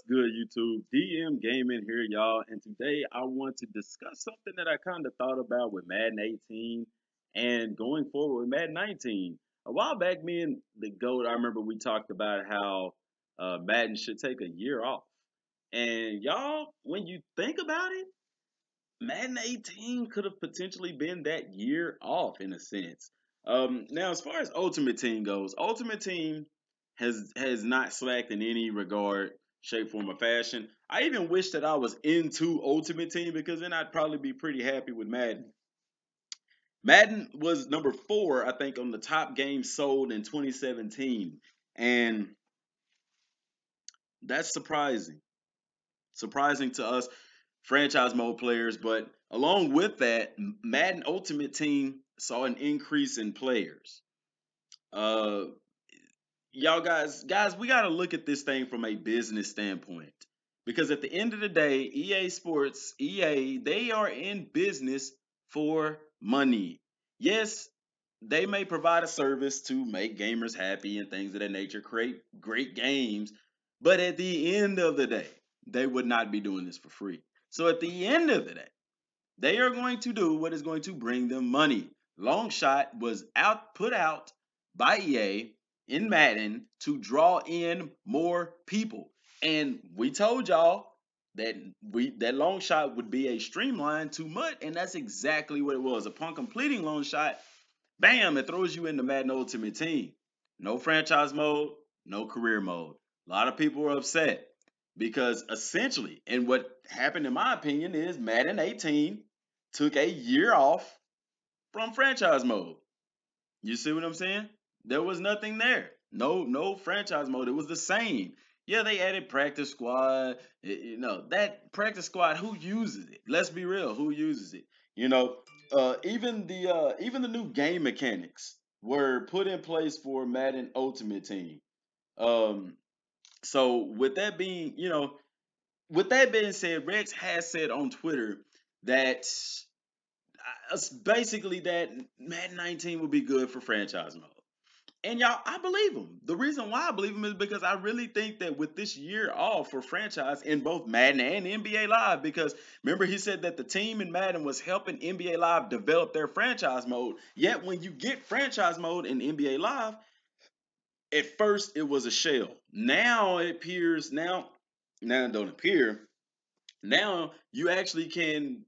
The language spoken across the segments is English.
good, YouTube? DM Gaming here, y'all. And today I want to discuss something that I kind of thought about with Madden 18 and going forward with Madden 19. A while back, me and the GOAT, I remember we talked about how Madden should take a year off. And y'all, when you think about it, Madden 18 could have potentially been that year off in a sense. Now, as far as Ultimate Team goes, Ultimate Team has not slacked in any regard, shape, form, or fashion. I even wish that I was into Ultimate Team because then I'd probably be pretty happy with Madden. Madden was number 4, I think, on the top games sold in 2017, and that's surprising. Surprising to us franchise mode players, but along with that, Madden Ultimate Team saw an increase in players. Uh, y'all guys, we got to look at this thing from a business standpoint because at the end of the day, EA Sports, EA, they are in business for money. Yes, they may provide a service to make gamers happy and things of that nature, create great games, but at the end of the day, they would not be doing this for free. So at the end of the day, they are going to do what is going to bring them money. Long Shot was put out by EA in Madden to draw in more people. And we told y'all that that Long Shot would be a streamline to MUT, and that's exactly what it was. Upon completing Long Shot, bam, it throws you into Madden Ultimate Team. No franchise mode, no career mode. A lot of people were upset because essentially, and what happened in my opinion is Madden 18 took a year off from franchise mode. You see what I'm saying? There was nothing there. No franchise mode. It was the same. Yeah, they added practice squad. That practice squad, who uses it? Let's be real, who uses it? You know, even the new game mechanics were put in place for Madden Ultimate Team. Um, so with that being said, Rex has said on Twitter that basically that Madden 19 would be good for franchise mode. And y'all, I believe him. The reason why I believe him is because I really think that with this year off for franchise in both Madden and NBA Live, because remember he said that the team in Madden was helping NBA Live develop their franchise mode. Yet when you get franchise mode in NBA Live, at first it was a shell. Now it appears now it don't appear. Now you actually can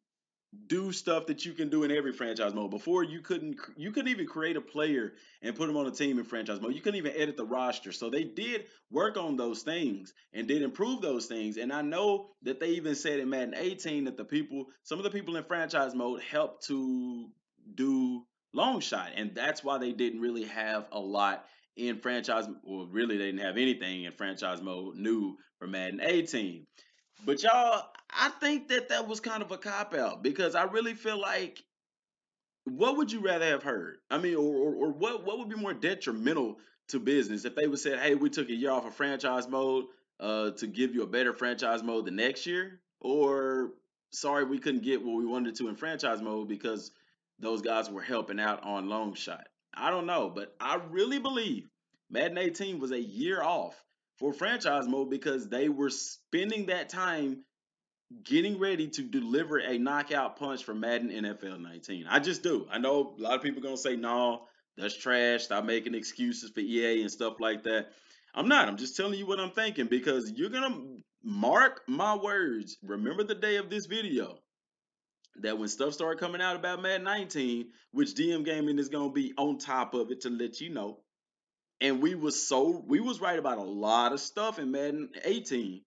do stuff that you can do in every franchise mode. Before you couldn't even create a player and put them on a team in franchise mode. You couldn't even edit the roster. So they did work on those things and did improve those things. And I know that they even said in Madden 18 that some of the people in franchise mode helped to do long shot. And that's why they didn't really have a lot in franchise, or really they didn't have anything in franchise mode new for Madden 18. But y'all, I think that that was kind of a cop out because I really feel like what would you rather have heard? I mean, or what would be more detrimental to business if they would say, hey, we took a year off of franchise mode to give you a better franchise mode the next year, or sorry, we couldn't get what we wanted to in franchise mode because those guys were helping out on long shot. I don't know, but I really believe Madden 18 was a year off for franchise mode because they were spending that time getting ready to deliver a knockout punch for Madden NFL 19. I just do. I know a lot of people are gonna say, no, that's trash. Stop making excuses for EA and stuff like that. I'm not. I'm just telling you what I'm thinking because you're gonna mark my words. Remember the day of this video that when stuff started coming out about Madden 19, which Dmgaming is gonna be on top of it to let you know. And we was right about a lot of stuff in Madden 18.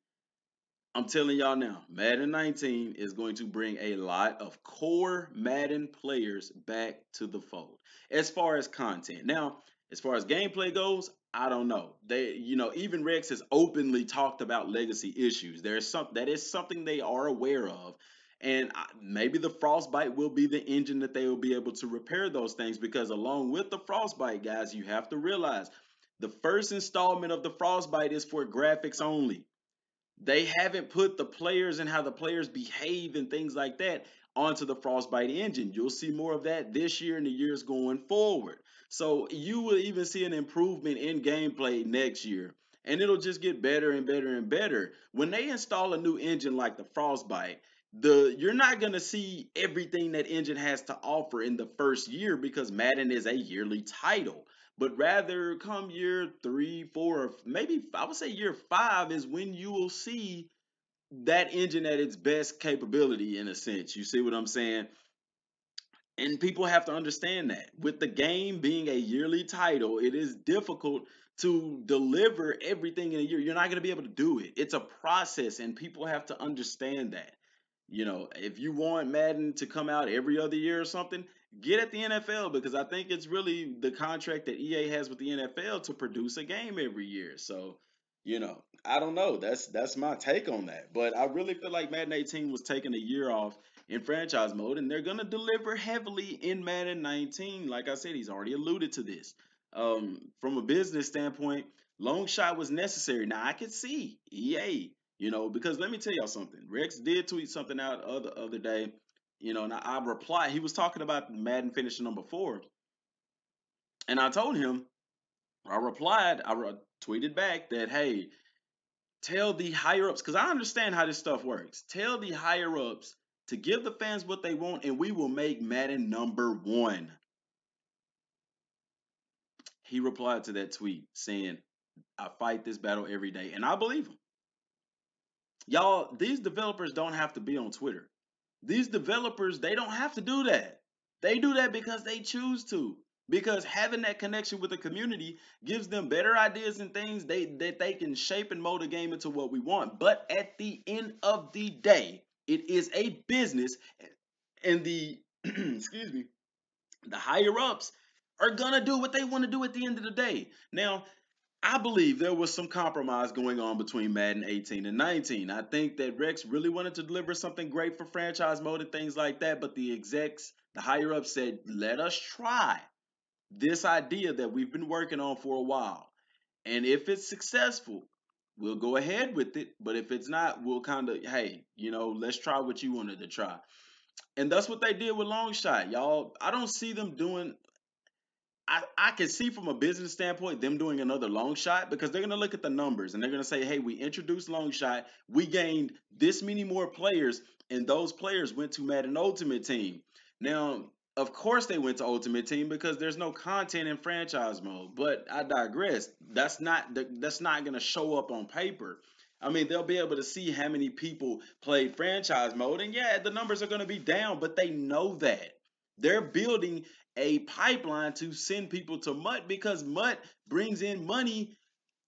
I'm telling y'all now, Madden 19 is going to bring a lot of core Madden players back to the fold. As far as content. Now, as far as gameplay goes, I don't know. Even Rex has openly talked about legacy issues. That is something they are aware of. And maybe the Frostbite will be the engine that they will be able to repair those things because along with the Frostbite, guys, you have to realize the first installment of the Frostbite is for graphics only. They haven't put the players and how the players behave and things like that onto the Frostbite engine. You'll see more of that this year and the years going forward. So you will even see an improvement in gameplay next year. and it'll just get better and better and better. When they install a new engine like the Frostbite, the you're not gonna see everything that engine has to offer in the first year because Madden is a yearly title. But rather, come year three, four, or maybe I would say year five is when you will see that engine at its best capability. In a sense, you see what I'm saying? And people have to understand that with the game being a yearly title, it is difficult to deliver everything in a year. You're not going to be able to do it. It's a process, and people have to understand that. If you want Madden to come out every other year or something, get at the NFL because I think it's really the contract that EA has with the NFL to produce a game every year. So, I don't know. That's my take on that. But I really feel like Madden 18 was taking a year off in franchise mode, and they're gonna deliver heavily in Madden 19. Like I said, he's already alluded to this. From a business standpoint, long shot was necessary. Now I could see EA, because let me tell y'all something. Rex did tweet something out other day, and I replied. He was talking about Madden finishing number 4, and I told him, I replied, tweeted back that, hey, tell the higher ups, because I understand how this stuff works. Tell the higher ups to give the fans what they want, and we will make Madden number 1. He replied to that tweet saying, I fight this battle every day. And I believe him. Y'all, these developers don't have to be on Twitter. These developers, they don't have to do that. They do that because they choose to. Because having that connection with the community gives them better ideas and things that they can shape and mold a game into what we want. But at the end of the day, it is a business, and the excuse me, the higher ups are gonna do what they want to do at the end of the day. Now, I believe there was some compromise going on between Madden 18 and 19. I think that Rex really wanted to deliver something great for franchise mode and things like that, but the execs, the higher ups said, let us try this idea that we've been working on for a while. And if it's successful, we'll go ahead with it. But if it's not, we'll kind of, hey, let's try what you wanted to try. And that's what they did with Long Shot, y'all. I don't see them doing. I can see from a business standpoint them doing another long shot because they're going to look at the numbers and they're going to say, hey, we introduced long shot. We gained this many more players, and those players went to Madden Ultimate Team. Now, of course, they went to Ultimate Team because there's no content in franchise mode. But I digress. That's not going to show up on paper. I mean, they'll be able to see how many people played franchise mode, and yeah, the numbers are going to be down, but they know that. They're building a pipeline to send people to Mutt because Mutt brings in money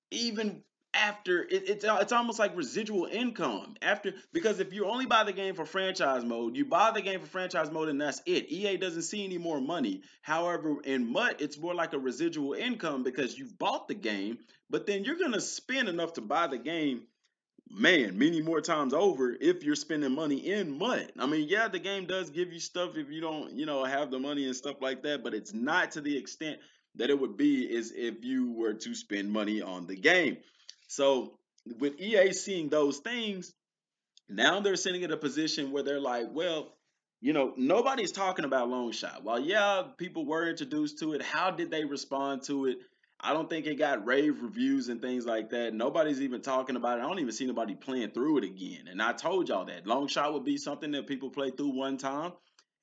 even after it's almost like residual income after, because if you only buy the game for franchise mode, you buy the game for franchise mode and that's it. EA doesn't see any more money. However, in Mutt, it's more like a residual income because you've bought the game, but then you're gonna spend enough to buy the game, man, many more times over if you're spending money in Mud. I mean, yeah, the game does give you stuff if you don't, have the money and stuff like that, but it's not to the extent that it would be is if you were to spend money on the game. So with EA seeing those things, now they're sitting in a position where they're like, well, nobody's talking about Long Shot. While, yeah, people were introduced to it, how did they respond to it? I don't think it got rave reviews and things like that. Nobody's even talking about it. I don't even see nobody playing through it again. And I told y'all that Long Shot would be something that people play through one time,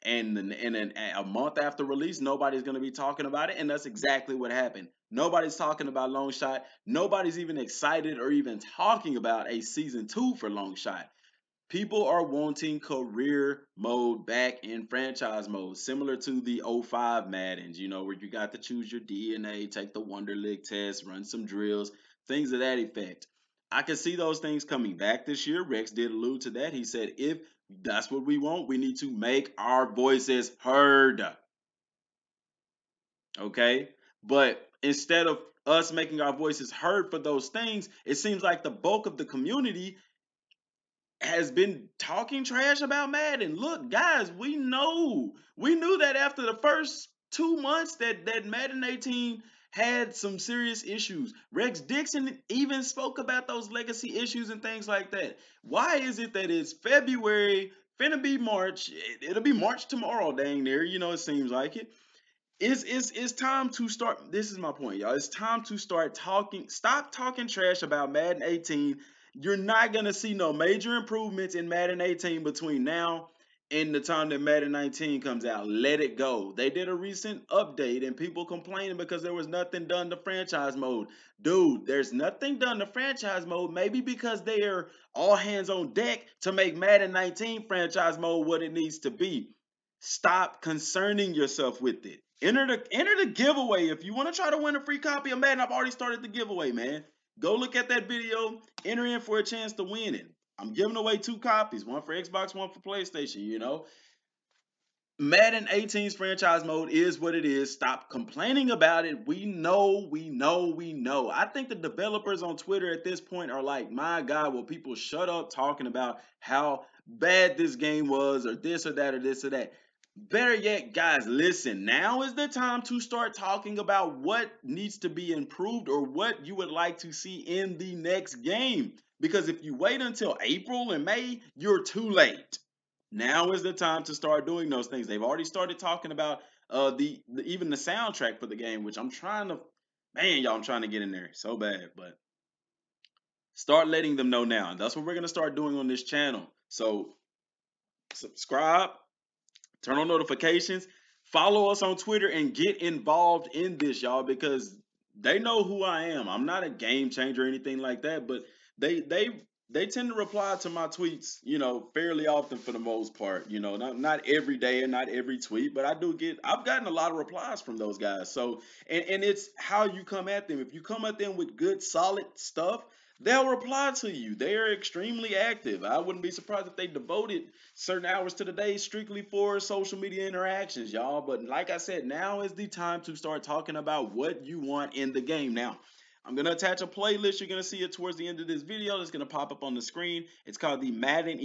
and then a month after release, nobody's going to be talking about it. And that's exactly what happened. Nobody's talking about Long Shot. Nobody's even excited or even talking about a season 2 for Long Shot. People are wanting career mode back in franchise mode, similar to the '05 Maddens, where you got to choose your DNA, take the Wonderlic test, run some drills, things of that effect. I can see those things coming back this year. Rex did allude to that. He said, if that's what we want, we need to make our voices heard. Okay? But instead of us making our voices heard for those things, it seems like the bulk of the community has been talking trash about Madden. Look, guys, we knew that after the first 2 months that Madden 18 had some serious issues. Rex Dixon even spoke about those legacy issues and things like that. Why is it that it's February, finna be March? It'll be March tomorrow, dang near. It seems like it. It's time to start. This is my point, y'all. It's time to start talking. Stop talking trash about Madden 18. You're not gonna see no major improvements in Madden 18 between now and the time that Madden 19 comes out. Let it go. They did a recent update and people complaining because there was nothing done to franchise mode. Dude, there's nothing done to franchise mode. Maybe because they are all hands on deck to make Madden 19 franchise mode what it needs to be. Stop concerning yourself with it. Enter the giveaway. If you want to try to win a free copy of Madden, I've already started the giveaway, man. Go look at that video, enter in for a chance to win it. I'm giving away 2 copies, one for Xbox, one for PlayStation. Madden 18's franchise mode is what it is. Stop complaining about it. We know, we know, we know. I think the developers on Twitter at this point are like, my God, will people shut up talking about how bad this game was, or this or that, or this or that. Better yet, guys, listen. Now is the time to start talking about what needs to be improved or what you would like to see in the next game. Because if you wait until April and May, you're too late. Now is the time to start doing those things. They've already started talking about even the soundtrack for the game, which I'm trying to, man, y'all, I'm trying to get in there so bad, but start letting them know now. And that's what we're gonna start doing on this channel. So subscribe, turn on notifications, follow us on Twitter, and get involved in this, y'all, because they know who I am. I'm not a game changer or anything like that, but they they they tend to reply to my tweets, fairly often for the most part. Not every day and not every tweet, but I've gotten a lot of replies from those guys. So and it's how you come at them. If you come at them with good, solid stuff, they'll reply to you. They are extremely active. I wouldn't be surprised if they devoted certain hours to the day strictly for social media interactions, y'all. But like I said, now is the time to start talking about what you want in the game. Now, I'm going to attach a playlist. You're going to see it towards the end of this video. It's going to pop up on the screen. It's called the Madden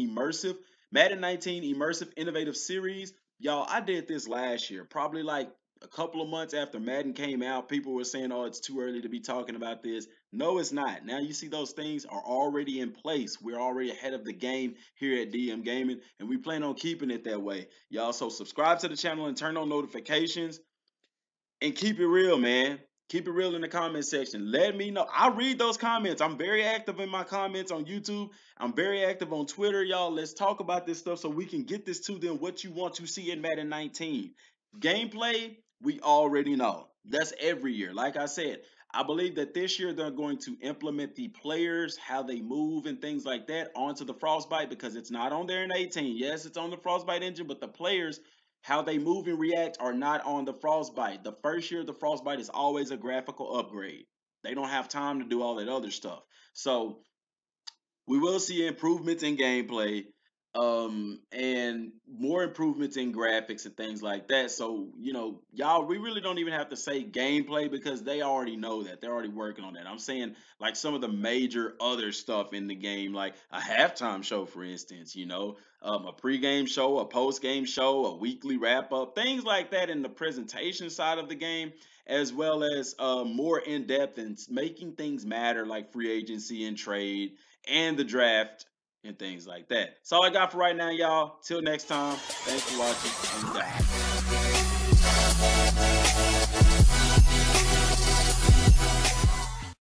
19 Immersive Innovative Series. Y'all, I did this last year, probably like a couple of months after Madden came out. People were saying, oh, it's too early to be talking about this. No, it's not. Now you see those things are already in place. We're already ahead of the game here at Dmgaming, and we plan on keeping it that way. Y'all, so subscribe to the channel and turn on notifications. And keep it real, man. Keep it real in the comment section. Let me know. I read those comments. I'm very active in my comments on YouTube. I'm very active on Twitter, y'all. Let's talk about this stuff so we can get this to them, what you want to see in Madden 19. Gameplay, we already know. That's every year. Like I said, I believe that this year they're going to implement the players, how they move and things like that onto the Frostbite, because it's not on there in 18. Yes, it's on the Frostbite engine, but the players, how they move and react, are not on the Frostbite. The first year of the Frostbite is always a graphical upgrade. They don't have time to do all that other stuff. So we will see improvements in gameplay, and more improvements in graphics and things like that. So y'all, we really don't even have to say gameplay because they already know that. They're already working on that. I'm saying like some of the major other stuff in the game, like a halftime show, for instance, a pregame show, a postgame show, a weekly wrap up, things like that in the presentation side of the game, as well as more in depth and making things matter, like free agency and trade and the draft and things like that. That's all I got for right now, y'all. Till next time, thanks for watching. I'm back.